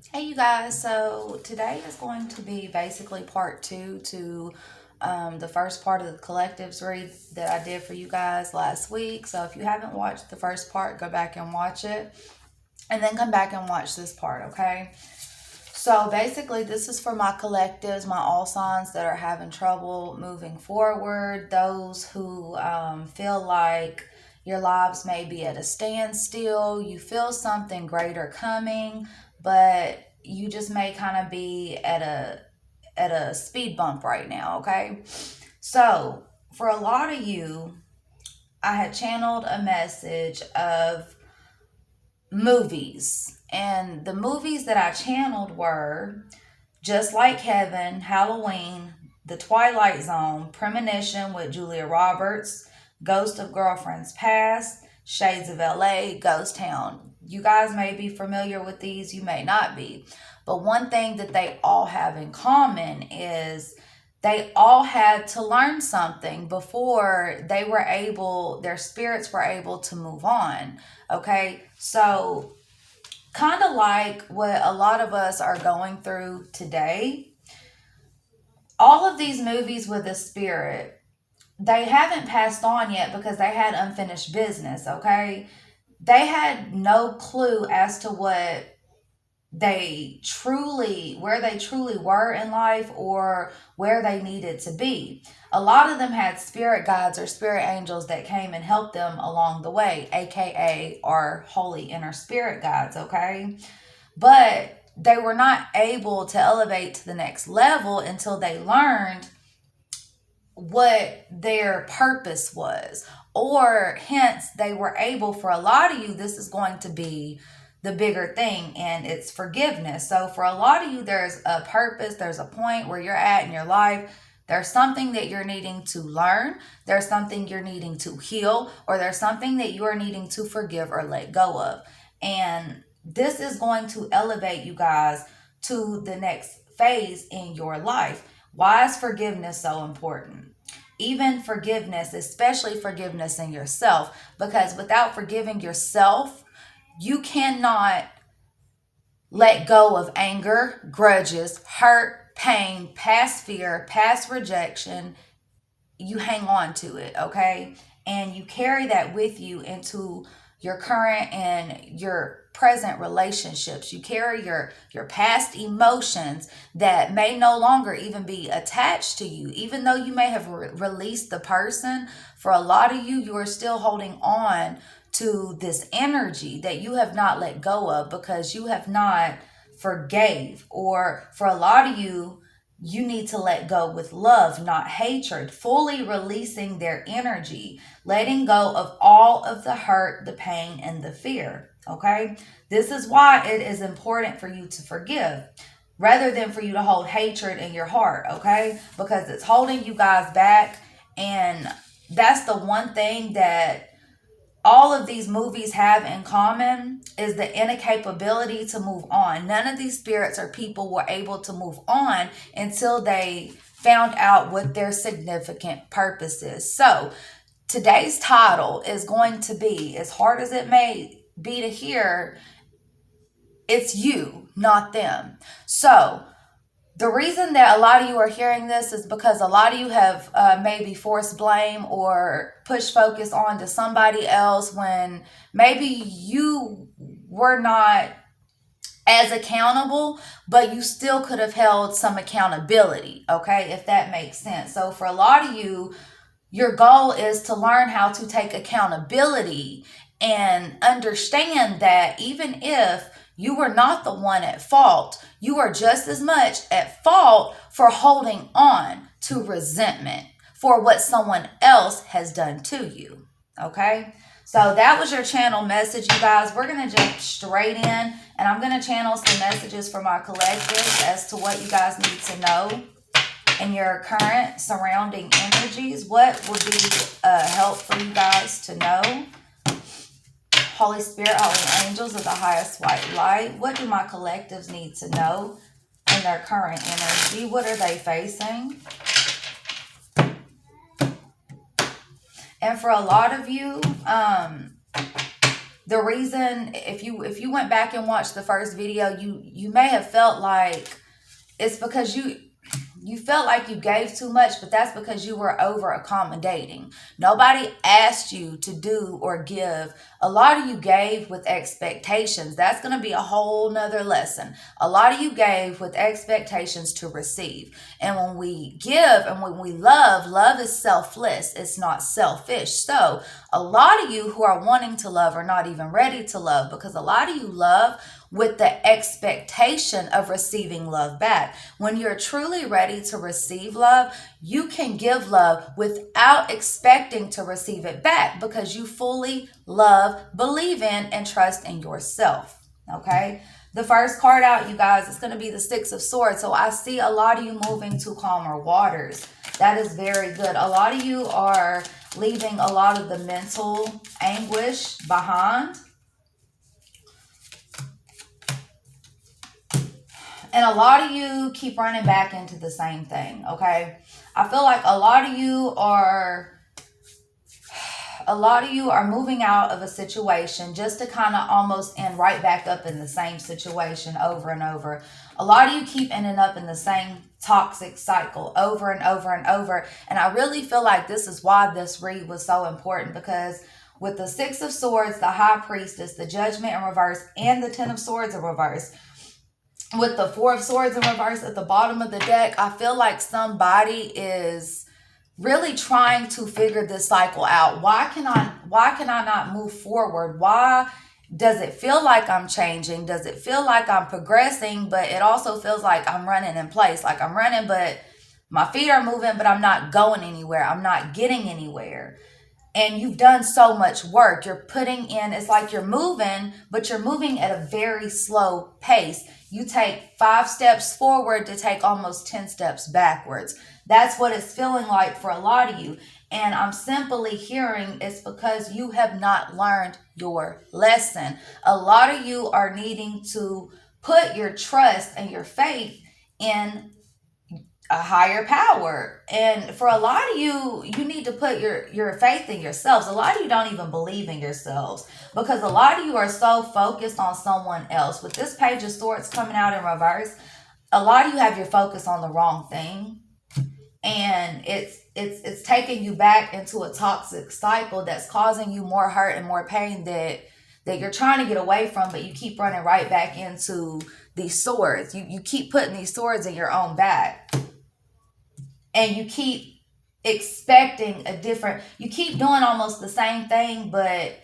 Hey, you guys. So today is going to be basically part two to the first part of the collectives read that I did for you guys last week. So if you haven't watched the first part, go back and watch it and then come back and watch this part, okay? So basically, this is for my collectives, my all signs that are having trouble moving forward, those who feel like your lives may be at a standstill, you feel something greater coming, but you just may kind of be at a speed bump right now, okay? So, for a lot of you, I had channeled a message of movies. And the movies that I channeled were Just Like Heaven, Halloween, The Twilight Zone, Premonition with Julia Roberts, Ghost of Girlfriends Past, Shades of LA, Ghost Town. You guys may be familiar with these, you may not be. But one thing that they all have in common is they all had to learn something before their spirits were able to move on. Okay, so kind of like what a lot of us are going through today, all of these movies with a spirit, they haven't passed on yet because they had unfinished business. Okay, they had no clue as to where they truly were in life or where they needed to be. A lot of them had spirit guides or spirit angels that came and helped them along the way, aka our holy inner spirit guides, okay? But they were not able to elevate to the next level until they learned what their purpose was. Or hence they were able, for a lot of you, this is going to be the bigger thing, and it's forgiveness. So for a lot of you, there's a purpose, there's a point where you're at in your life. There's something that you're needing to learn, there's something you're needing to heal, or there's something that you are needing to forgive or let go of. And this is going to elevate you guys to the next phase in your life. Why is forgiveness so important? Even forgiveness, especially forgiveness in yourself, because without forgiving yourself, you cannot let go of anger, grudges, hurt, pain, past fear, past rejection. You hang on to it, okay? And you carry that with you into your current and your present relationships. You carry your past emotions that may no longer even be attached to you. Even though you may have released the person, for a lot of you, you are still holding on to this energy that you have not let go of because you have not forgave. Or for a lot of you, you need to let go with love, not hatred, fully releasing their energy, letting go of all of the hurt, the pain, and the fear. Okay? This is why it is important for you to forgive rather than for you to hold hatred in your heart. Okay? Because it's holding you guys back. And that's the one thing that all of these movies have in common is the incapability to move on. None of these spirits or people were able to move on until they found out what their significant purpose is. So today's title is going to be, as hard as it may be to hear, it's you, not them. So the reason that a lot of you are hearing this is because a lot of you have maybe forced blame or pushed focus on to somebody else when maybe you were not as accountable, but you still could have held some accountability, okay, if that makes sense. So for a lot of you, your goal is to learn how to take accountability and understand that even if you were not the one at fault, you are just as much at fault for holding on to resentment for what someone else has done to you. Okay? So that was your channel message, you guys. We're going to jump straight in, and I'm going to channel some messages for my collective as to what you guys need to know in your current surrounding energies. What would be help for you guys to know? Holy Spirit, Holy Angels of the highest white light. What do my collectives need to know in their current energy? What are they facing? And for a lot of you, The reason, if you went back and watched the first video, you may have felt like it's because you felt like you gave too much, but that's because you were over accommodating. Nobody asked you to do or give. A lot of you gave with expectations. That's going to be a whole nother lesson. A lot of you gave with expectations to receive. And when we give and when we love is selfless. It's not selfish. So a lot of you who are wanting to love are not even ready to love, because a lot of you love with the expectation of receiving love back. When you're truly ready to receive love, you can give love without expecting to receive it back, because you fully love, believe in, and trust in yourself. Okay? The first card out, you guys, it's going to be the Six of Swords. So I see a lot of you moving to calmer waters. That is very good. A lot of you are leaving a lot of the mental anguish behind. And a lot of you keep running back into the same thing, okay? I feel like a lot of you are moving out of a situation just to kind of almost end right back up in the same situation over and over. A lot of you keep ending up in the same toxic cycle over and over and over. And I really feel like this is why this read was so important, because with the Six of Swords, the High Priestess, the Judgment in reverse, and the Ten of Swords in reverse, with the Four of Swords in reverse at the bottom of the deck, I feel like somebody is really trying to figure this cycle out. Why can I not move forward? Why does it feel like I'm changing? Does it feel like I'm progressing? But it also feels like I'm running in place. Like I'm running, but my feet are moving, but I'm not going anywhere. I'm not getting anywhere. And you've done so much work. You're putting in, it's like you're moving, but you're moving at a very slow pace. You take 5 steps forward to take almost 10 steps backwards. That's what it's feeling like for a lot of you. And I'm simply hearing it's because you have not learned your lesson. A lot of you are needing to put your trust and your faith in a higher power. And for a lot of you, you need to put your faith in yourselves. A lot of you don't even believe in yourselves, because a lot of you are so focused on someone else. With this Page of Swords coming out in reverse, a lot of you have your focus on the wrong thing. And it's taking you back into a toxic cycle that's causing you more hurt and more pain that you're trying to get away from, but you keep running right back into these swords. You keep putting these swords in your own back. And you keep expecting you keep doing almost the same thing, but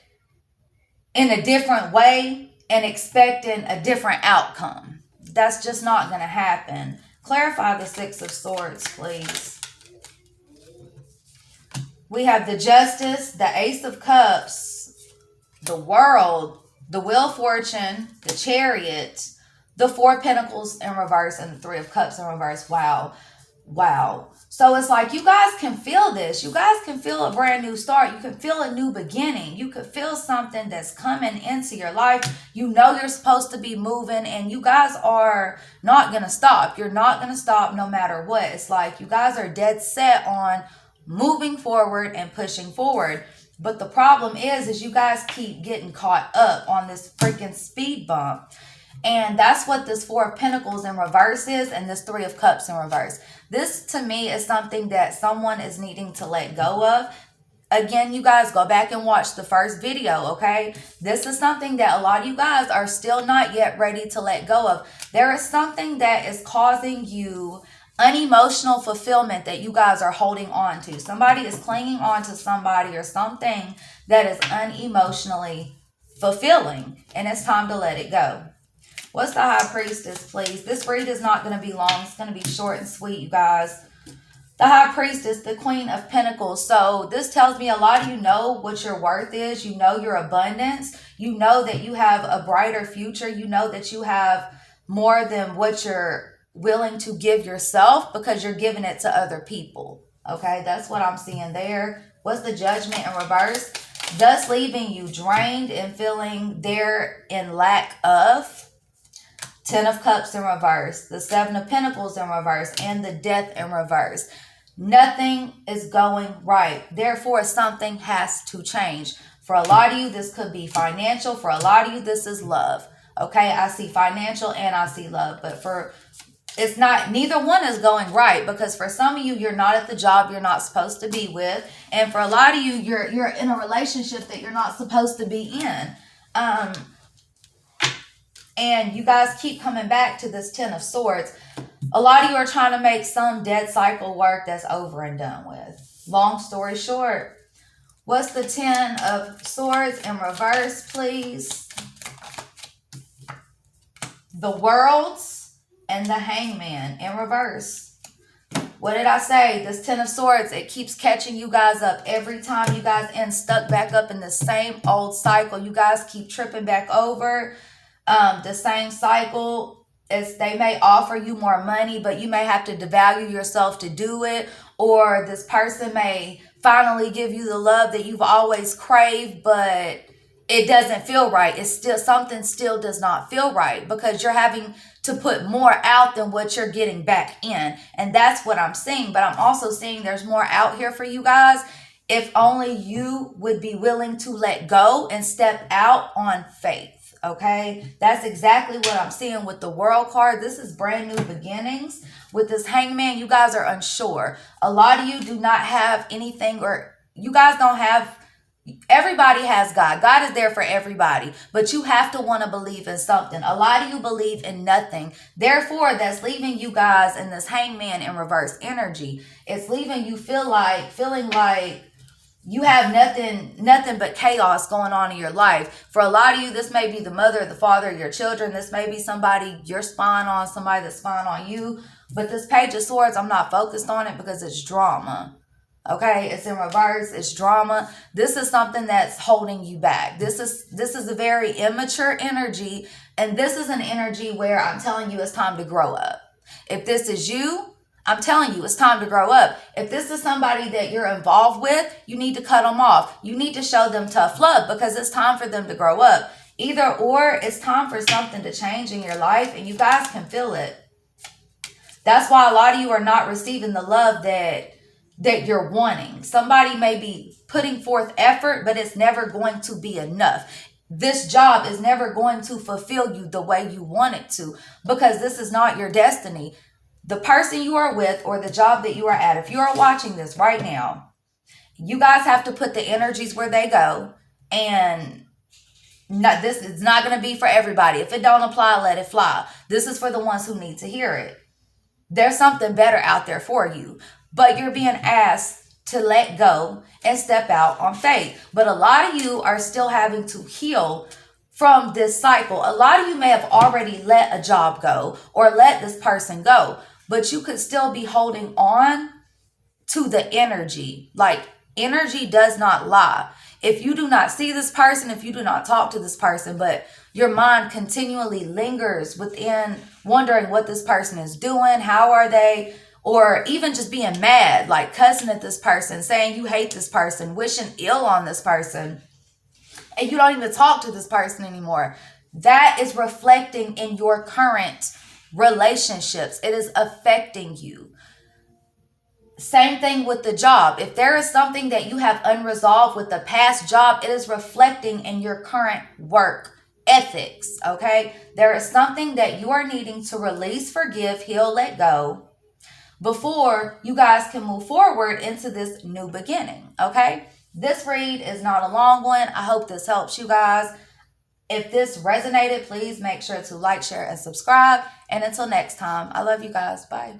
in a different way, and expecting a different outcome. That's just not going to happen. Clarify the Six of Swords, please. We have the Justice, the Ace of Cups, the World, the Wheel of Fortune, the Chariot, the Four of Pentacles in reverse, and the Three of Cups in reverse. Wow. So it's like you guys can feel this. You guys can feel a brand new start. You can feel a new beginning. You could feel something that's coming into your life. You know you're supposed to be moving, and you guys are not going to stop. You're not going to stop no matter what. It's like you guys are dead set on moving forward and pushing forward. But the problem is you guys keep getting caught up on this freaking speed bump. And that's what this Four of Pentacles in reverse is, and this Three of Cups in reverse. This, to me, is something that someone is needing to let go of. Again, you guys, go back and watch the first video, okay? This is something that a lot of you guys are still not yet ready to let go of. There is something that is causing you unemotional fulfillment that you guys are holding on to. Somebody is clinging on to somebody or something that is unemotionally fulfilling, and it's time to let it go. What's the High Priestess, please? This read is not going to be long. It's going to be short and sweet, you guys. The High Priestess, the Queen of Pentacles. So this tells me a lot of you know what your worth is. You know your abundance. You know that you have a brighter future. You know that you have more than what you're willing to give yourself, because you're giving it to other people. Okay, that's what I'm seeing there. What's the Judgment in reverse? Thus leaving you drained and feeling there in lack of. Ten of Cups in reverse, the Seven of Pentacles in reverse, and the Death in reverse. Nothing is going right. Therefore, something has to change. For a lot of you, this could be financial. For a lot of you, this is love. Okay, I see financial and I see love. But it's not, neither one is going right, because for some of you, you're not at the job you're not supposed to be with. And for a lot of you, you're in a relationship that you're not supposed to be in. And you guys keep coming back to this Ten of Swords. A lot of you are trying to make some dead cycle work that's over and done with. Long story short, what's the Ten of Swords in reverse, please? The World and the Hangman in reverse. What did I say? This Ten of Swords, it keeps catching you guys up every time you guys end stuck back up in the same old cycle. You guys keep tripping back over the same cycle. They may offer you more money, but you may have to devalue yourself to do it. Or this person may finally give you the love that you've always craved, but it doesn't feel right. It's still, something still does not feel right, because you're having to put more out than what you're getting back in. And that's what I'm seeing. But I'm also seeing there's more out here for you guys. If only you would be willing to let go and step out on faith. Okay, that's exactly what I'm seeing with the World card. This is brand new beginnings. With this Hangman, you guys are unsure. A lot of you do not have anything, or you guys don't have. Everybody has God. God is there for everybody, but you have to want to believe in something. A lot of you believe in nothing. Therefore, that's leaving you guys in this Hangman in reverse energy. It's leaving you feeling like you have nothing but chaos going on in your life. For a lot of you, this may be the mother, the father of your children. This may be somebody you're spying on, somebody that's spying on you. But this Page of Swords, I'm not focused on it because it's drama. Okay, it's in reverse. It's drama. This is something that's holding you back. This is a very immature energy, and this is an energy where I'm telling you it's time to grow up. If this is you, I'm telling you it's time to grow up. If this is somebody that you're involved with, you need to cut them off. You need to show them tough love, because it's time for them to grow up. Either or, it's time for something to change in your life, and you guys can feel it. That's why a lot of you are not receiving the love that you're wanting. Somebody may be putting forth effort, but it's never going to be enough. This job is never going to fulfill you the way you want it to, because this is not your destiny. The person you are with, or the job that you are at, if you are watching this right now, you guys have to put the energies where they go. And this is not going to be for everybody. If it don't apply, let it fly. This is for the ones who need to hear it. There's something better out there for you. But you're being asked to let go and step out on faith. But a lot of you are still having to heal from this cycle. A lot of you may have already let a job go or let this person go, but you could still be holding on to the energy. Like, energy does not lie. If you do not see this person, if you do not talk to this person, but your mind continually lingers within wondering what this person is doing, how are they, or even just being mad, like cussing at this person, saying you hate this person, wishing ill on this person, and you don't even talk to this person anymore, that is reflecting in your current relationships. It is affecting you. Same thing with the job. If there is something that you have unresolved with the past job, it is reflecting in your current work ethics, okay? There is something that you are needing to release, forgive, heal, let go before you guys can move forward into this new beginning, okay? This read is not a long one. I hope this helps you guys. If this resonated, please make sure to like, share, and subscribe. And until next time, I love you guys. Bye.